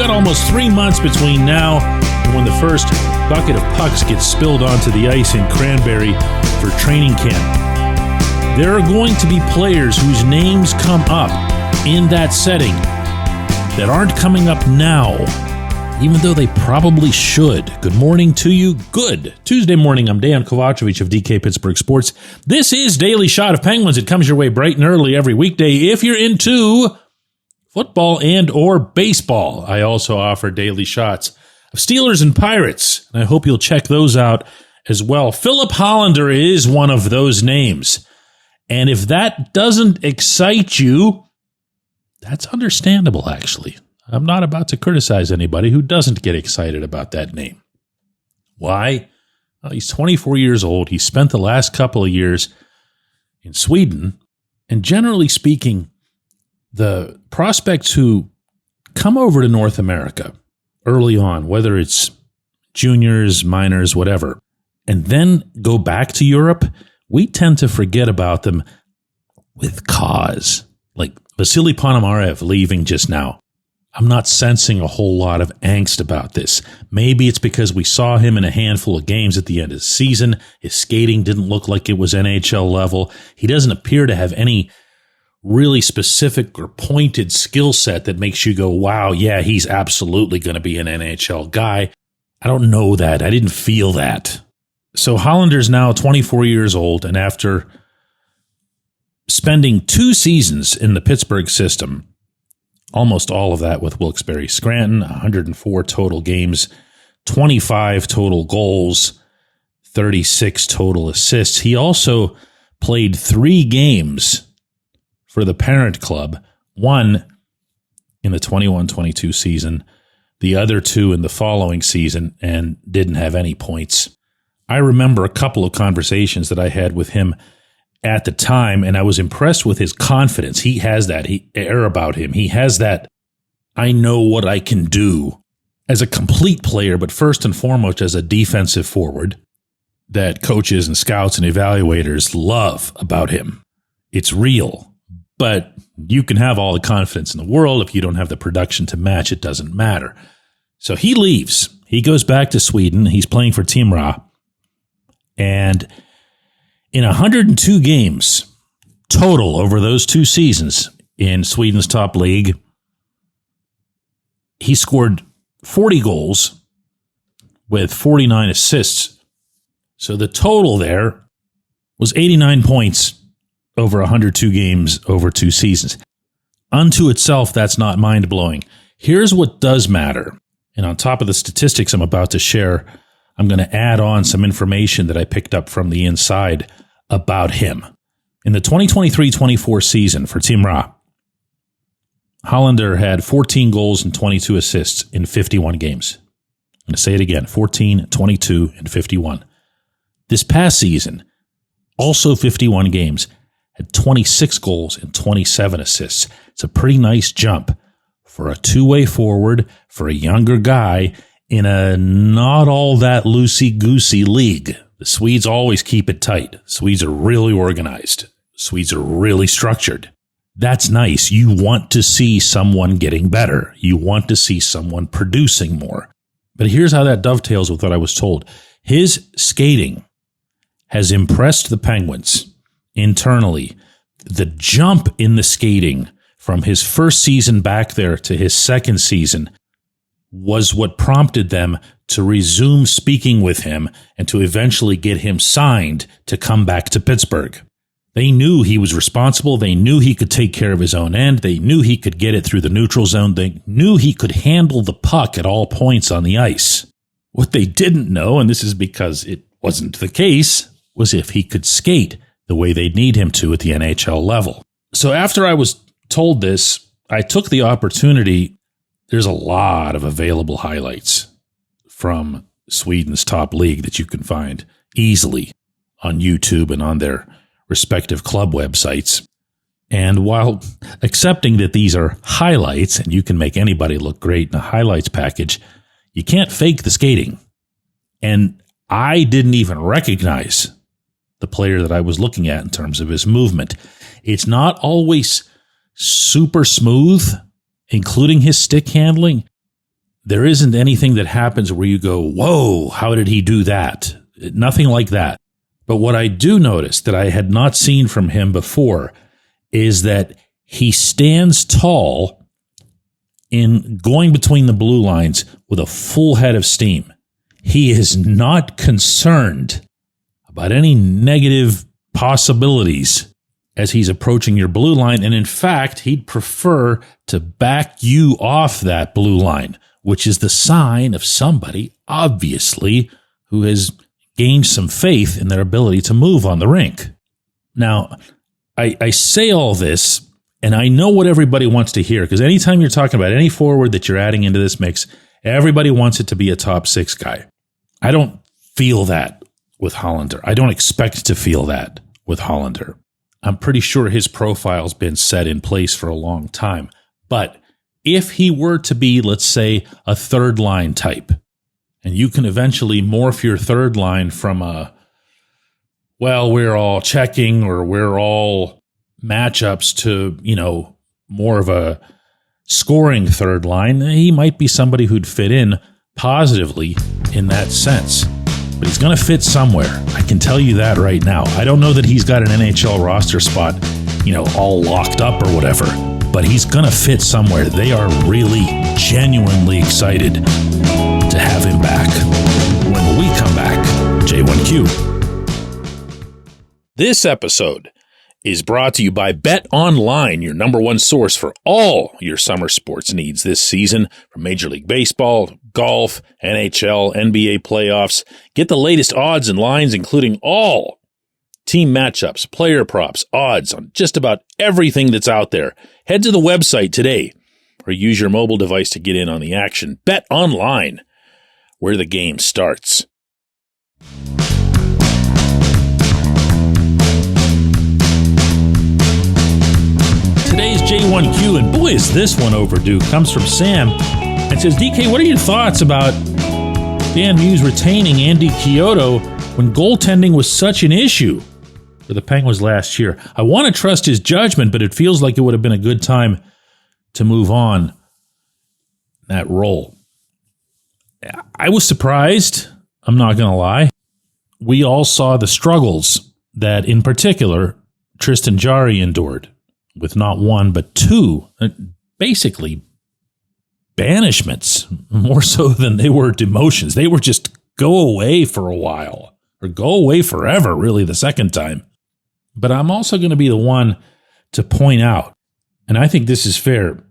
got almost 3 months between now and when the first bucket of pucks gets spilled onto the ice in Cranberry for training camp. There are going to be players whose names come up in that setting that aren't coming up now, even though they probably should. Good morning to you. Good Tuesday morning. I'm Dejan Kovacevic of DK Pittsburgh Sports. This is Daily Shot of Penguins. It comes your way bright and early every weekday if you're into football and or baseball. I also offer daily shots of Steelers and Pirates, and I hope you'll check those out as well. Filip Hallander is one of those names, and if that doesn't excite you, that's understandable, actually. I'm not about to criticize anybody who doesn't get excited about that name. Why? Well, he's 24 years old. He spent the last couple of years in Sweden, and generally speaking, the prospects who come over to North America early on, whether it's juniors, minors, whatever, and then go back to Europe, we tend to forget about them with cause. Like Vasily Ponomarev leaving just now. I'm not sensing a whole lot of angst about this. Maybe it's because we saw him in a handful of games at the end of the season. His skating didn't look like it was NHL level. He doesn't appear to have any really specific or pointed skill set that makes you go, wow, yeah, he's absolutely going to be an NHL guy. I don't know that. I didn't feel that. So Hollander's now 24 years old, and after spending 2 seasons in the Pittsburgh system, almost all of that with Wilkes-Barre Scranton, 104 total games, 25 total goals, 36 total assists. He also played 3 games for the parent club, 1 in the 21-22 season, the other 2 in the following season, and didn't have any points. I remember a couple of conversations that I had with him at the time, and I was impressed with his confidence. He has that air about him. He has that, I know what I can do as a complete player, but first and foremost as a defensive forward that coaches and scouts and evaluators love about him. It's real. But you can have all the confidence in the world. If you don't have the production to match, it doesn't matter. So he leaves. He goes back to Sweden. He's playing for Timrå. And in 102 games total over those 2 seasons in Sweden's top league, he scored 40 goals with 49 assists. So the total there was 89 points over 102 games over 2 seasons. Unto itself, that's not mind-blowing. Here's what does matter. And on top of the statistics I'm about to share, I'm going to add on some information that I picked up from the inside about him. In the 2023-24 season for Timrå, Hollander had 14 goals and 22 assists in 51 games. I'm going to say it again, 14, 22, and 51. This past season, also 51 games, had 26 goals and 27 assists. It's a pretty nice jump for a two-way forward, for a younger guy in a not all that loosey-goosey league. The Swedes always keep it tight. The Swedes are really organized. The Swedes are really structured. That's nice. You want to see someone getting better. You want to see someone producing more. But here's how that dovetails with what I was told. His skating has impressed the Penguins internally. The jump in the skating from his first season back there to his second season was what prompted them to resume speaking with him and to eventually get him signed to come back to Pittsburgh. They knew he was responsible. They knew he could take care of his own end. They knew he could get it through the neutral zone. They knew he could handle the puck at all points on the ice. What they didn't know, and this is because it wasn't the case, was if he could skate the way they'd need him to at the NHL level. So after I was told this, I took the opportunity. There's a lot of available highlights from Sweden's top league that you can find easily on YouTube and on their respective club websites. And while accepting that these are highlights and you can make anybody look great in a highlights package, you can't fake the skating. And I didn't even recognize the player that I was looking at in terms of his movement. It's not always super smooth, including his stick handling, There isn't anything that happens where you go, whoa, how did he do that? Nothing like that. But what I do notice that I had not seen from him before is that he stands tall in going between the blue lines with a full head of steam. He is not concerned about any negative possibilities as he's approaching your blue line. And in fact, he'd prefer to back you off that blue line, which is the sign of somebody, obviously, who has gained some faith in their ability to move on the rink. Now, I say all this, and I know what everybody wants to hear, because anytime you're talking about any forward that you're adding into this mix, everybody wants it to be a top six guy. I don't feel that with Hollander. I don't expect to feel that with Hollander. I'm pretty sure his profile's been set in place for a long time. But if he were to be, let's say, a third line type, and you can eventually morph your third line from we're all checking or we're all matchups to, more of a scoring third line, he might be somebody who'd fit in positively in that sense. But he's going to fit somewhere. I can tell you that right now. I don't know that he's got an NHL roster spot, all locked up or whatever, but he's going to fit somewhere. They are really genuinely excited to have him back. When we come back, J1Q. This episode is brought to you by Bet Online, your number one source for all your summer sports needs this season, from Major League Baseball, golf, NHL, NBA playoffs. Get the latest odds and lines, including all team matchups, player props, odds on just about everything that's out there. Head to the website today or use your mobile device to get in on the action. Bet Online, where the game starts. Today's J1Q, and boy, is this one overdue, comes from Sam and says, DK, what are your thoughts about Dan Hughes retaining Andy Chiodo when goaltending was such an issue for the Penguins last year? I want to trust his judgment, but it feels like it would have been a good time to move on that role. I was surprised, I'm not going to lie. We all saw the struggles that, in particular, Tristan Jarry endured, with not one, but two, basically banishments, more so than they were demotions. They were just go away for a while, or go away forever, really, the second time. But I'm also going to be the one to point out, and I think this is fair,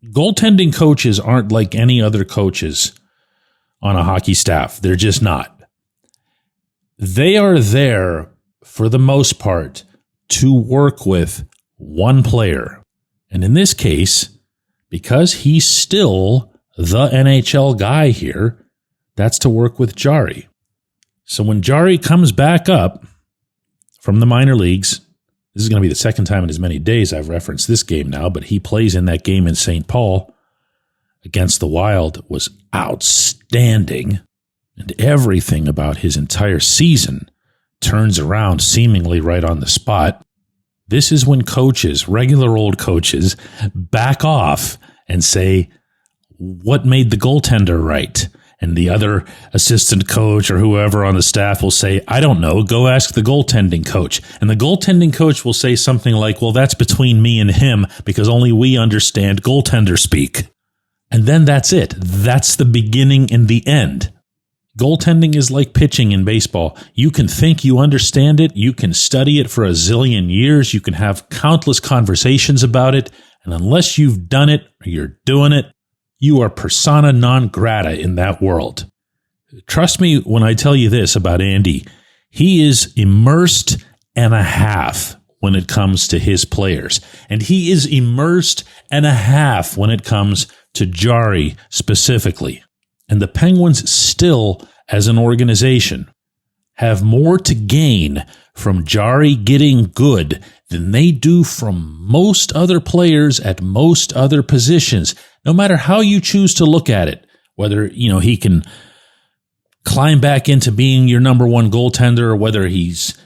goaltending coaches aren't like any other coaches on a hockey staff. They're just not. They are there, for the most part, to work with one player. And in this case, because he's still the NHL guy here, that's to work with Jarry. So when Jarry comes back up from the minor leagues, this is going to be the second time in as many days I've referenced this game now, but he plays in that game in St. Paul against the Wild, was outstanding. And everything about his entire season turns around seemingly right on the spot. This is when coaches, regular old coaches, back off and say, what made the goaltender right? And the other assistant coach or whoever on the staff will say, I don't know, go ask the goaltending coach. And the goaltending coach will say something like, well, that's between me and him because only we understand goaltender speak. And then that's it. That's the beginning and the end. Goaltending is like pitching in baseball. You can think you understand it. You can study it for a zillion years. You can have countless conversations about it. And unless you've done it or you're doing it, you are persona non grata in that world. Trust me when I tell you this about Andy. He is immersed and a half when it comes to his players. And he is immersed and a half when it comes to Jarry specifically. And the Penguins still, as an organization, have more to gain from Jarry getting good than they do from most other players at most other positions, no matter how you choose to look at it. Whether, he can climb back into being your number one goaltender, or whether he's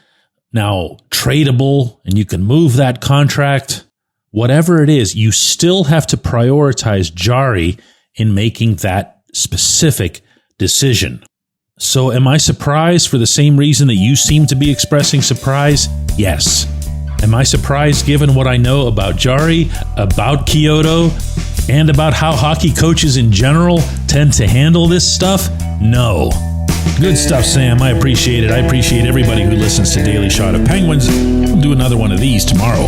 now tradable and you can move that contract. Whatever it is, you still have to prioritize Jarry in making that specific decision. So am I surprised for the same reason that you seem to be expressing surprise? Yes. Am I surprised given what I know about Jari, about Kyoto, and about how hockey coaches in general tend to handle this stuff? No. Good stuff, Sam. I appreciate it. I appreciate everybody who listens to Daily Shot of Penguins. We'll do another one of these tomorrow.